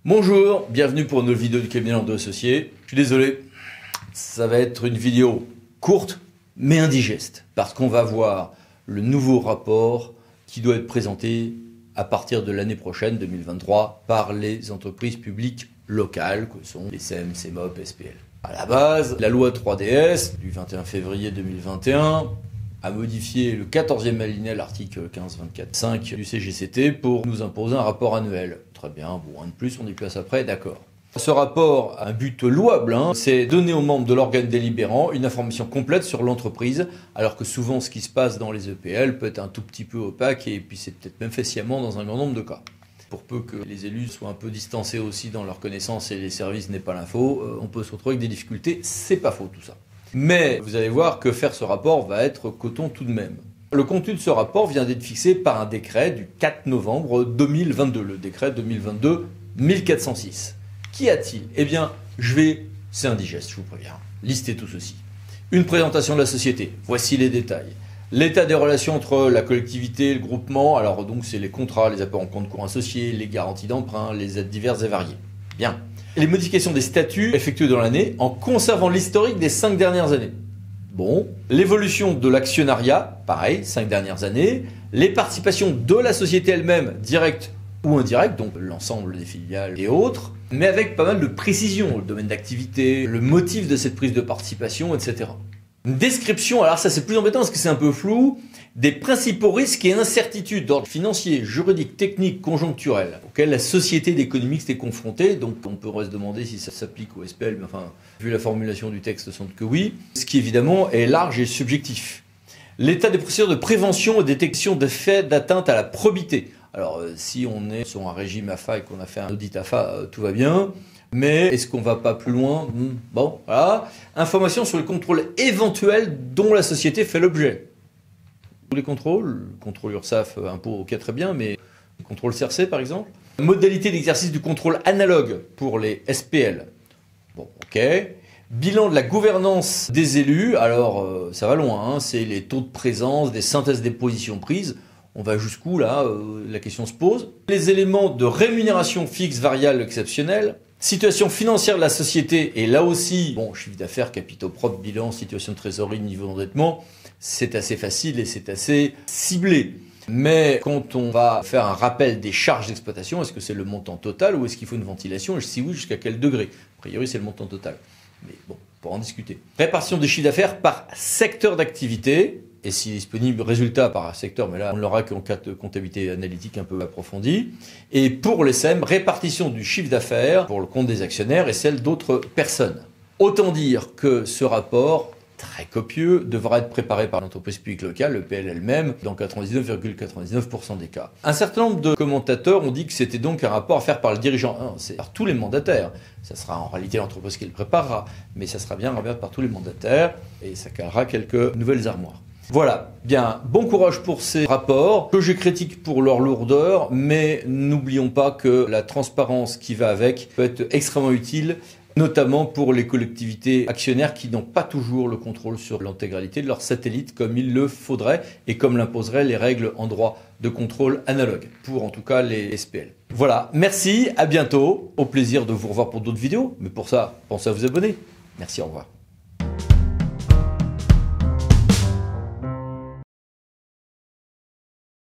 Bonjour, bienvenue pour une nouvelle vidéo du cabinet Landau Associés. Je suis désolé, ça va être une vidéo courte mais indigeste parce qu'on va voir le nouveau rapport qui doit être présenté à partir de l'année prochaine, 2023, par les entreprises publiques locales que sont les SEM, CEMOP, SPL. À la base, la loi 3DS du 21 février 2021 a modifié le 14e alinéa de l'article 15.24.5 du CGCT pour nous imposer un rapport annuel. Très bien, bon, un de plus, on y place après, d'accord. Ce rapport a un but louable, c'est donner aux membres de l'organe délibérant une information complète sur l'entreprise, alors que souvent ce qui se passe dans les EPL peut être un tout petit peu opaque et puis c'est peut-être même fait sciemment dans un grand nombre de cas. Pour peu que les élus soient un peu distancés aussi dans leur connaissance et les services n'aient pas l'info, on peut se retrouver avec des difficultés, c'est pas faux tout ça. Mais vous allez voir que faire ce rapport va être coton tout de même. Le contenu de ce rapport vient d'être fixé par un décret du 4 novembre 2022, le décret 2022-1406. Qu'y a-t-il? Eh bien, c'est indigeste, je vous préviens, lister tout ceci. Une présentation de la société, voici les détails. L'état des relations entre la collectivité, le groupement, alors donc c'est les contrats, les apports en compte courant associés, les garanties d'emprunt, les aides diverses et variées. Bien. Les modifications des statuts effectuées dans l'année en conservant l'historique des 5 dernières années. Bon. L'évolution de l'actionnariat, pareil, 5 dernières années. Les participations de la société elle-même, directes ou indirectes, donc l'ensemble des filiales et autres, mais avec pas mal de précision, le domaine d'activité, le motif de cette prise de participation, etc. Une description, alors ça c'est plus embêtant parce que c'est un peu flou, des principaux risques et incertitudes d'ordre financier, juridique, technique, conjoncturel, auxquels la société d'économie est confrontée. Donc on pourrait se demander si ça s'applique au SPL, mais enfin, vu la formulation du texte, semble que oui. Ce qui évidemment est large et subjectif. L'état des procédures de prévention et détection de faits d'atteinte à la probité. Alors si on est sur un régime AFA et qu'on a fait un audit AFA, tout va bien. Mais est-ce qu'on va pas plus loin? Bon, voilà. Information sur le contrôle éventuel dont la société fait l'objet. Tous les contrôles, le contrôle URSSAF, impôt, ok, très bien, mais le contrôle CRC par exemple. Modalité d'exercice du contrôle analogue pour les SPL. Bon, ok. Bilan de la gouvernance des élus, alors ça va loin, c'est les taux de présence, des synthèses des positions prises. On va jusqu'où là? La question se pose. Les éléments de rémunération fixe, variable, exceptionnelle. Situation financière de la société, et là aussi, bon, chiffre d'affaires, capitaux propres, bilan, situation de trésorerie, niveau d'endettement, c'est assez facile et c'est assez ciblé. Mais quand on va faire un rappel des charges d'exploitation, est-ce que c'est le montant total ou est-ce qu'il faut une ventilation? Et si oui, jusqu'à quel degré? A priori, c'est le montant total. Mais bon, pour en discuter. Répartition des chiffres d'affaires par secteur d'activité. Et si disponible, résultat par secteur, mais là on l'aura qu'en cas de comptabilité analytique un peu approfondie. Et pour les SEM, répartition du chiffre d'affaires pour le compte des actionnaires et celle d'autres personnes. Autant dire que ce rapport, très copieux, devra être préparé par l'entreprise publique locale, l'EPL elle-même, dans 99,99% des cas. Un certain nombre de commentateurs ont dit que c'était donc un rapport à faire par le dirigeant. Non, c'est par tous les mandataires. Ça sera en réalité l'entreprise qui le préparera, mais ça sera bien regardé par tous les mandataires et ça calera quelques nouvelles armoires. Voilà, bien, bon courage pour ces rapports, que je critique pour leur lourdeur, mais n'oublions pas que la transparence qui va avec peut être extrêmement utile, notamment pour les collectivités actionnaires qui n'ont pas toujours le contrôle sur l'intégralité de leurs satellites comme il le faudrait et comme l'imposeraient les règles en droit de contrôle analogue, pour en tout cas les SPL. Voilà, merci, à bientôt, au plaisir de vous revoir pour d'autres vidéos, mais pour ça, pensez à vous abonner. Merci, au revoir.